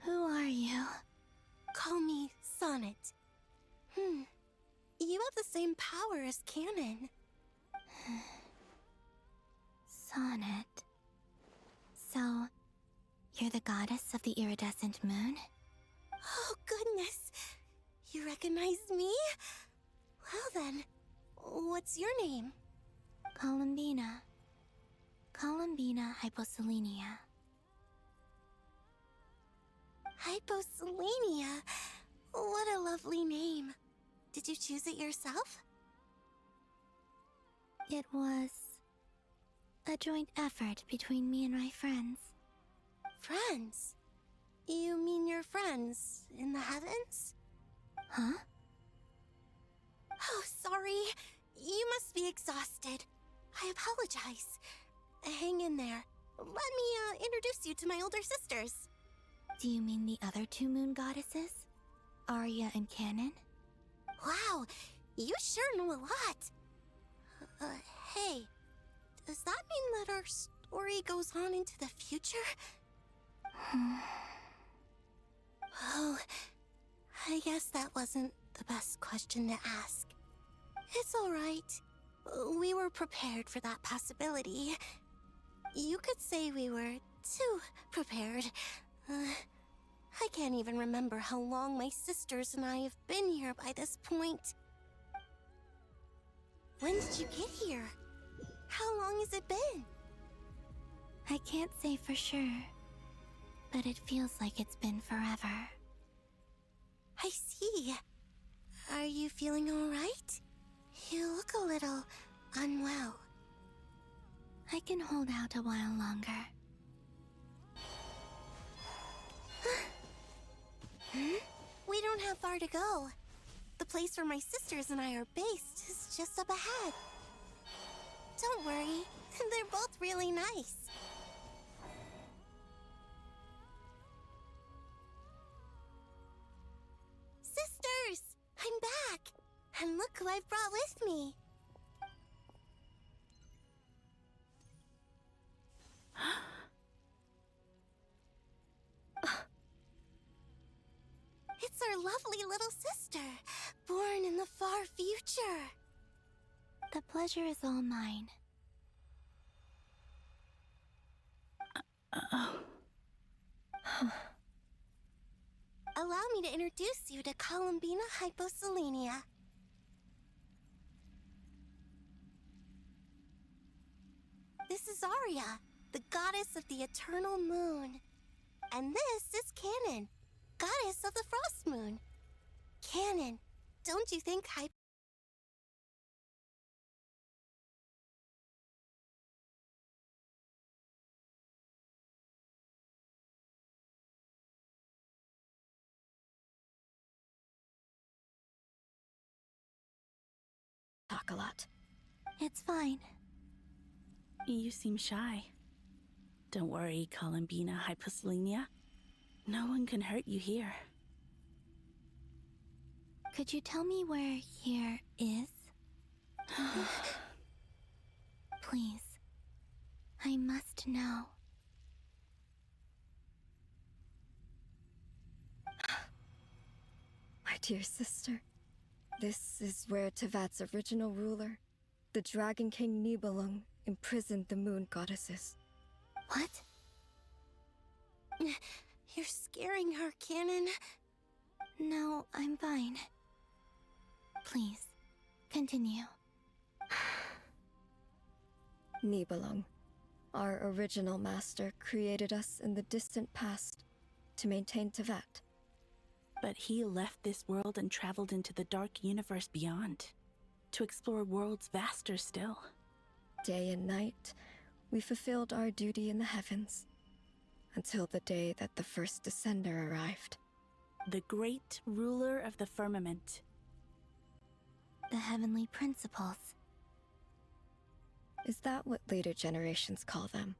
Who are you? Call me Sonnet. You have the same power as Canon. Sonnet. So, you're the goddess of the iridescent moon? Oh, goodness. You recognize me? Well then, what's your name? Colombina. Colombina hyposelenia. Hyposelenia. What a lovely name. Did you choose it yourself? It was a joint effort between me and my friends. Friends? You mean your friends in the heavens? Huh? Oh, sorry. You must be exhausted. I apologize. Hang in there. Let me introduce you to my older sisters. Do you mean the other two moon goddesses? Arya and Canon? Wow, you sure know a lot. Hey, does that mean that our story goes on into the future? Oh, I guess that wasn't the best question to ask. It's alright. We were prepared for that possibility. You could say we were too prepared. I can't even remember how long my sisters and I have been here by this point. When did you get here? How long has it been? I can't say for sure, but it feels like it's been forever. I see. Are you feeling alright? You look a little unwell. I can hold out a while longer. We don't have far to go. The place where my sisters and I are based is just up ahead. Don't worry, they're both really nice. Sisters! I'm back! And look who I've brought with me. It's our lovely little sister, born in the far future. The pleasure is all mine. Allow me to introduce you to Colombina hyposelenia. This is Arya, the goddess of the eternal moon. And this is Canon, goddess of the frost moon. Canon, don't you think Talk a lot. It's fine. You seem shy. Don't worry, Colombina hyposelenia. No one can hurt you here. Could you tell me where here is? Please. I must know. My dear sister, this is where Teyvat's original ruler, the Dragon King Nibelung, imprisoned the moon goddesses. What? You're scaring her, Canon. No, I'm fine. Please, continue. Nibelung, our original master, created us in the distant past to maintain Teyvat. But he left this world and traveled into the dark universe beyond, to explore worlds vaster still. Day and night, we fulfilled our duty in the heavens, until the day that the first descender arrived. The great ruler of the firmament. The heavenly principles. Is that what later generations call them?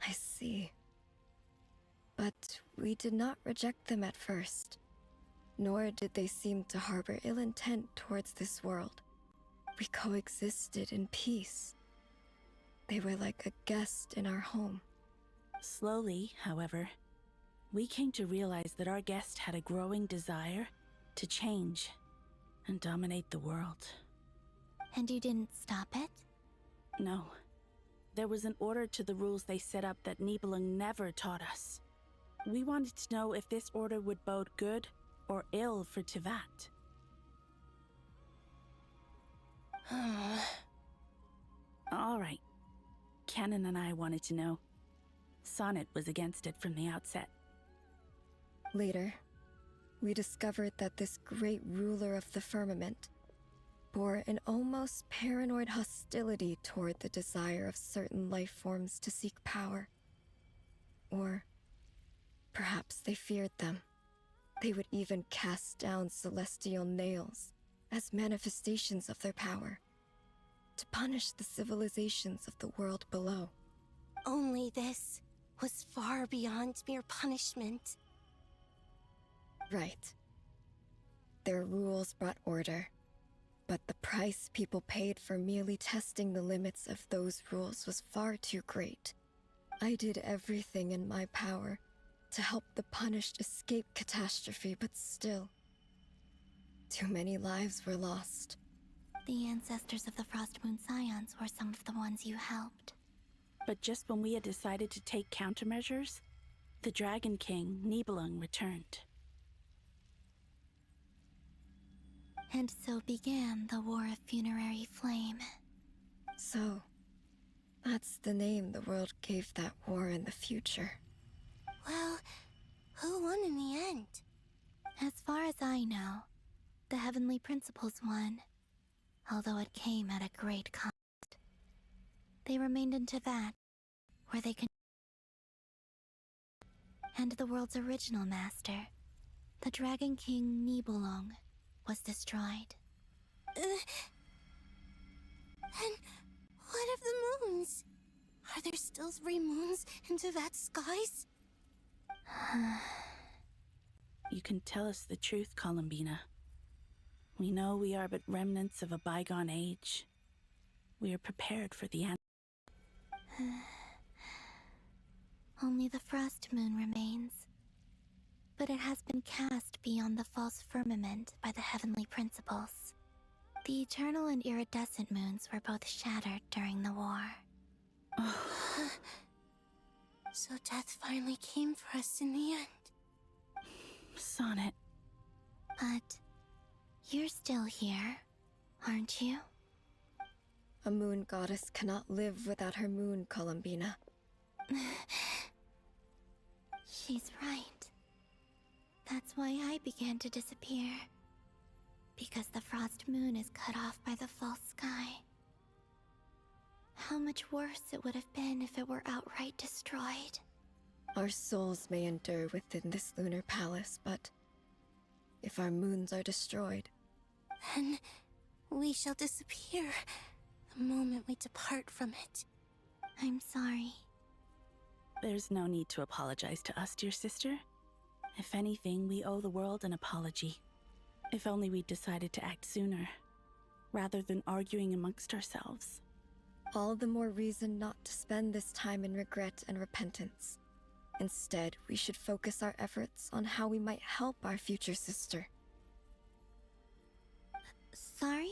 I see. But we did not reject them at first, nor did they seem to harbor ill intent towards this world. We coexisted in peace. They were like a guest in our home. Slowly, however, we came to realize that our guest had a growing desire to change and dominate the world. And you didn't stop it? No. There was an order to the rules they set up that Nibelung never taught us. We wanted to know if this order would bode good or ill for Teyvat. All right. Canon and I wanted to know. Sonnet was against it from the outset. Later, we discovered that this great ruler of the firmament bore an almost paranoid hostility toward the desire of certain life forms to seek power. Or perhaps they feared them. They would even cast down celestial nails as manifestations of their power, to punish the civilizations of the world below. Only this was far beyond mere punishment. Right. Their rules brought order, but the price people paid for merely testing the limits of those rules was far too great. I did everything in my power to help the punished escape catastrophe, but still, too many lives were lost. The ancestors of the Frost Moon Scions were some of the ones you helped. But just when we had decided to take countermeasures, the Dragon King, Nibelung, returned. And so began the War of Funerary Flame. So, that's the name the world gave that war in the future. Well, who won in the end? As far as I know, the Heavenly Principles won, although it came at a great cost. They remained in Teyvat, where they could. And the world's original master, the Dragon King Nibelung, was destroyed. And what of the moons? Are there still 3 moons in Teyvat's skies? You can tell us the truth, Colombina. We know we are but remnants of a bygone age. We are prepared for the end. Only the Frost Moon remains. But it has been cast beyond the false firmament by the Heavenly Principles. The eternal and iridescent moons were both shattered during the war. So death finally came for us in the end. Sonnet. But you're still here, aren't you? A moon goddess cannot live without her moon, Colombina. She's right. That's why I began to disappear. Because the Frost Moon is cut off by the false sky. How much worse it would have been if it were outright destroyed. Our souls may endure within this lunar palace, but if our moons are destroyed, Then we shall disappear the moment we depart from it. I'm sorry. There's no need to apologize to us, dear sister. If anything, we owe the world an apology. If only we'd decided to act sooner, rather than arguing amongst ourselves. all the more reason not to spend this time in regret and repentance. Instead, we should focus our efforts on how we might help our future sister. Sorry?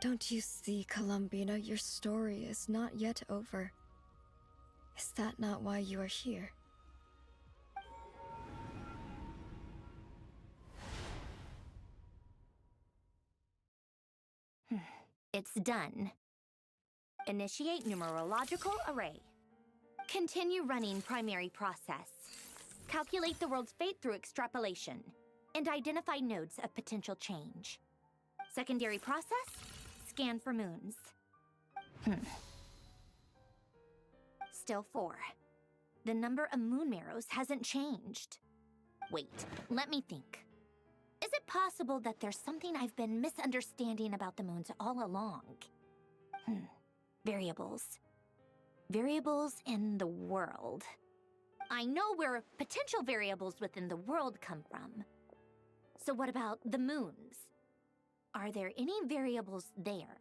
Don't you see, Colombina, your story is not yet over. Is that not why you are here? It's done. Initiate numerological array. Continue running primary process. Calculate the world's fate through extrapolation. And identify nodes of potential change. Secondary process, scan for moons. Still 4. The number of moon marrows hasn't changed. Wait, let me think. Is it possible that there's something I've been misunderstanding about the moons all along? Variables. Variables in the world. I know where potential variables within the world come from. So what about the moons? Are there any variables there?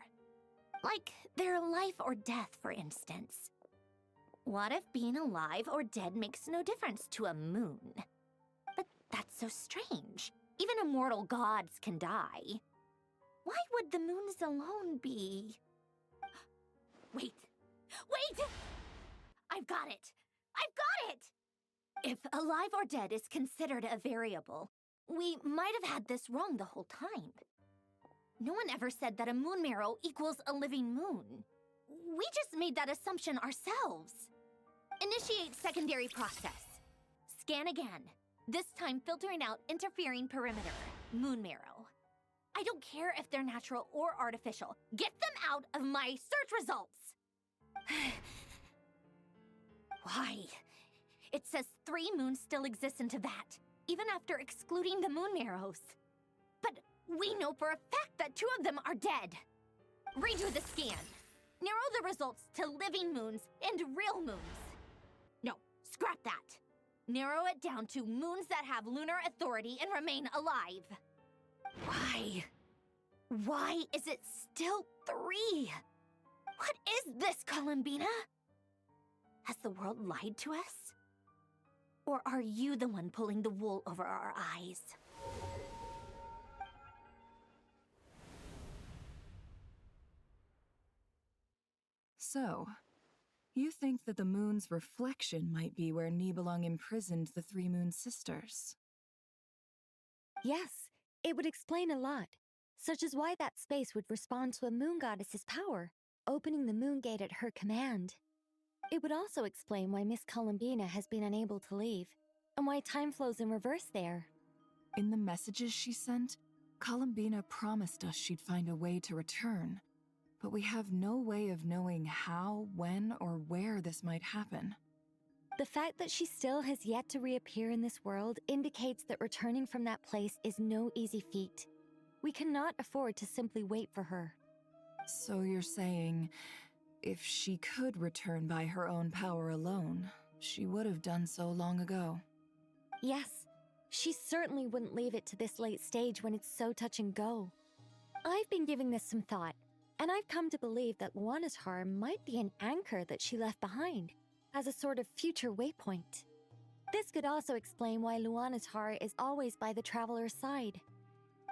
Like their life or death, for instance. What if being alive or dead makes no difference to a moon? But that's so strange. Even immortal gods can die. Why would the moons alone be... Wait! Wait! I've got it! I've got it! If alive or dead is considered a variable, we might have had this wrong the whole time. No one ever said that a moon marrow equals a living moon. We just made that assumption ourselves. Initiate secondary process. Scan again. This time filtering out interfering perimeter, moon marrow. I don't care if they're natural or artificial. Get them out of my search results! Why? It says 3 moons still exist in Teyvat, even after excluding the moon marrows. But we know for a fact that 2 of them are dead. Redo the scan. Narrow the results to living moons and real moons. No, scrap that. Narrow it down to moons that have lunar authority and remain alive. Why? Why is it still 3? What is this, Colombina? Has the world lied to us? Or are you the one pulling the wool over our eyes? So, you think that the moon's reflection might be where Nibelung imprisoned the 3 moon sisters? Yes, it would explain a lot, such as why that space would respond to a moon goddess's power, opening the moon gate at her command. It would also explain why Miss Colombina has been unable to leave, and why time flows in reverse there. In the messages she sent, Colombina promised us she'd find a way to return, but we have no way of knowing how, when, or where this might happen. The fact that she still has yet to reappear in this world indicates that returning from that place is no easy feat. We cannot afford to simply wait for her. So you're saying, if she could return by her own power alone, she would have done so long ago. Yes, she certainly wouldn't leave it to this late stage when it's so touch and go. I've been giving this some thought, and I've come to believe that Luanatar might be an anchor that she left behind, as a sort of future waypoint. This could also explain why Luanatar is always by the traveler's side.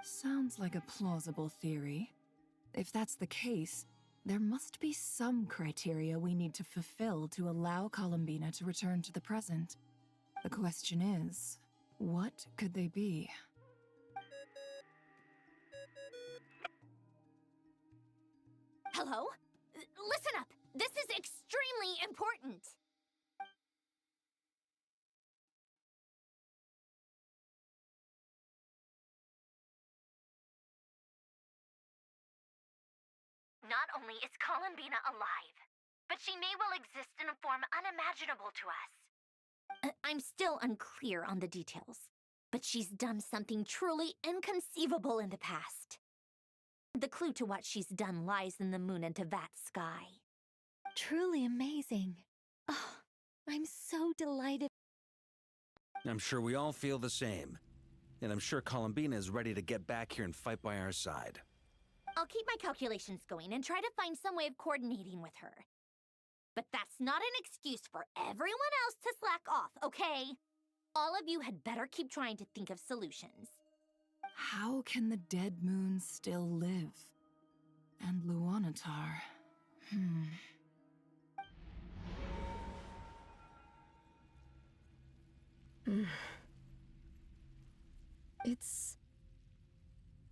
Sounds like a plausible theory. If that's the case, there must be some criteria we need to fulfill to allow Colombina to return to the present. The question is, what could they be? Hello? Listen up! This is extremely important! Not only is Colombina alive, but she may well exist in a form unimaginable to us. I'm still unclear on the details, but she's done something truly inconceivable in the past. The clue to what she's done lies in the moon and Teyvat sky. Truly amazing. Oh, I'm so delighted. I'm sure we all feel the same. And I'm sure Colombina is ready to get back here and fight by our side. I'll keep my calculations going and try to find some way of coordinating with her. But that's not an excuse for everyone else to slack off, okay? All of you had better keep trying to think of solutions. How can the dead moon still live? And Luanatar... It's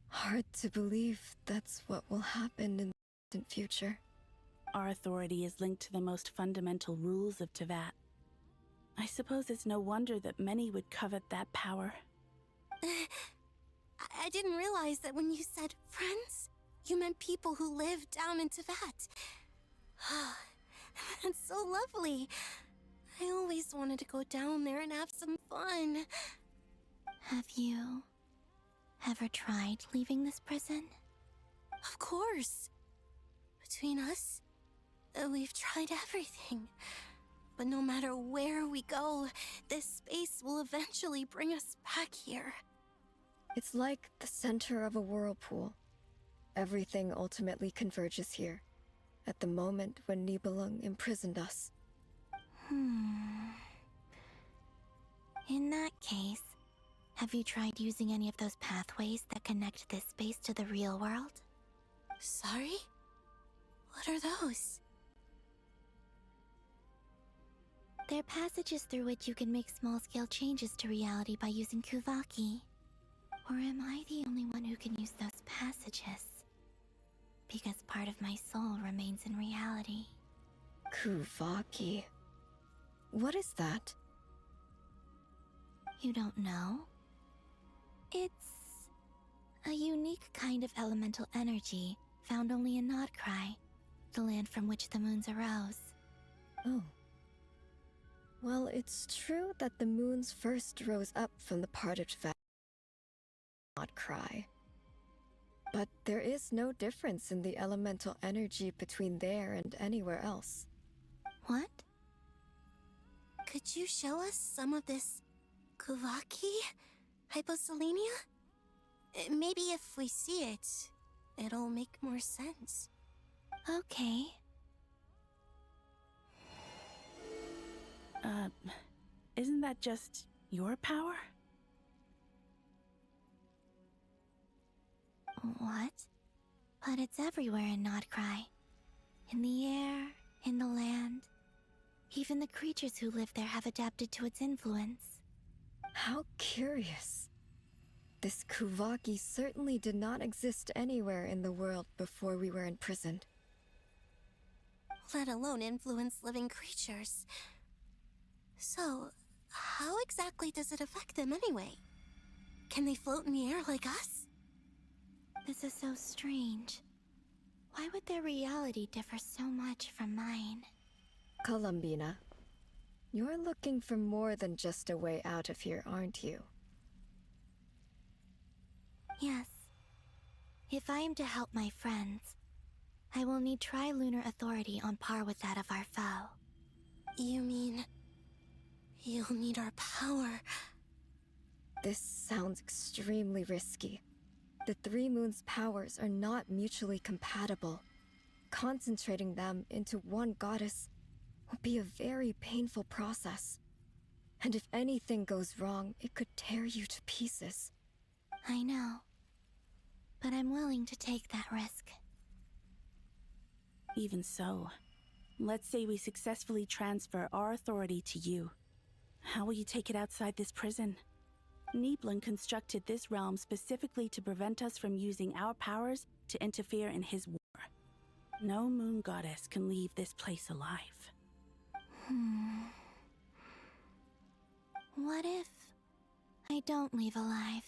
hard to believe that's what will happen in the distant future. Our authority is linked to the most fundamental rules of Teyvat. I suppose it's no wonder that many would covet that power. I didn't realize that when you said friends, you meant people who live down in Teyvat. That's so lovely. I always wanted to go down there and have some fun. Have you ever tried leaving this prison? Of course. Between us, we've tried everything. But no matter where we go, this space will eventually bring us back here. It's like the center of a whirlpool. Everything ultimately converges here, at the moment when Nibelung imprisoned us. In that case, have you tried using any of those pathways that connect this space to the real world? Sorry? What are those? They're passages through which you can make small-scale changes to reality by using Kuvaki. Or am I the only one who can use those passages? Because part of my soul remains in reality. Kuvaki. What is that? You don't know? It's a unique kind of elemental energy found only in Nodcry, the land from which the moons arose. Oh. Well, it's true that the moons first rose up from the parted valley. Not cry. But there is no difference in the elemental energy between there and anywhere else. What? Could you show us some of this Kuvaki? Hyposelenia? Maybe if we see it, it'll make more sense. Okay. Isn't that just your power? What? But it's everywhere in Nodcry. In the air, in the land. Even the creatures who live there have adapted to its influence. How curious. This Kuvaki certainly did not exist anywhere in the world before we were imprisoned. Let alone influence living creatures. So, how exactly does it affect them anyway? Can they float in the air like us? This is so strange. Why would their reality differ so much from mine? Colombina, you're looking for more than just a way out of here, aren't you? Yes. If I am to help my friends, I will need tri-lunar authority on par with that of our foe. You mean... you'll need our power? This sounds extremely risky. The Three Moons' powers are not mutually compatible. Concentrating them into one goddess will be a very painful process. And if anything goes wrong, it could tear you to pieces. I know. But I'm willing to take that risk. Even so, let's say we successfully transfer our authority to you. How will you take it outside this prison? Niblin constructed this realm specifically to prevent us from using our powers to interfere in his war. No moon goddess can leave this place alive. What if I don't leave alive?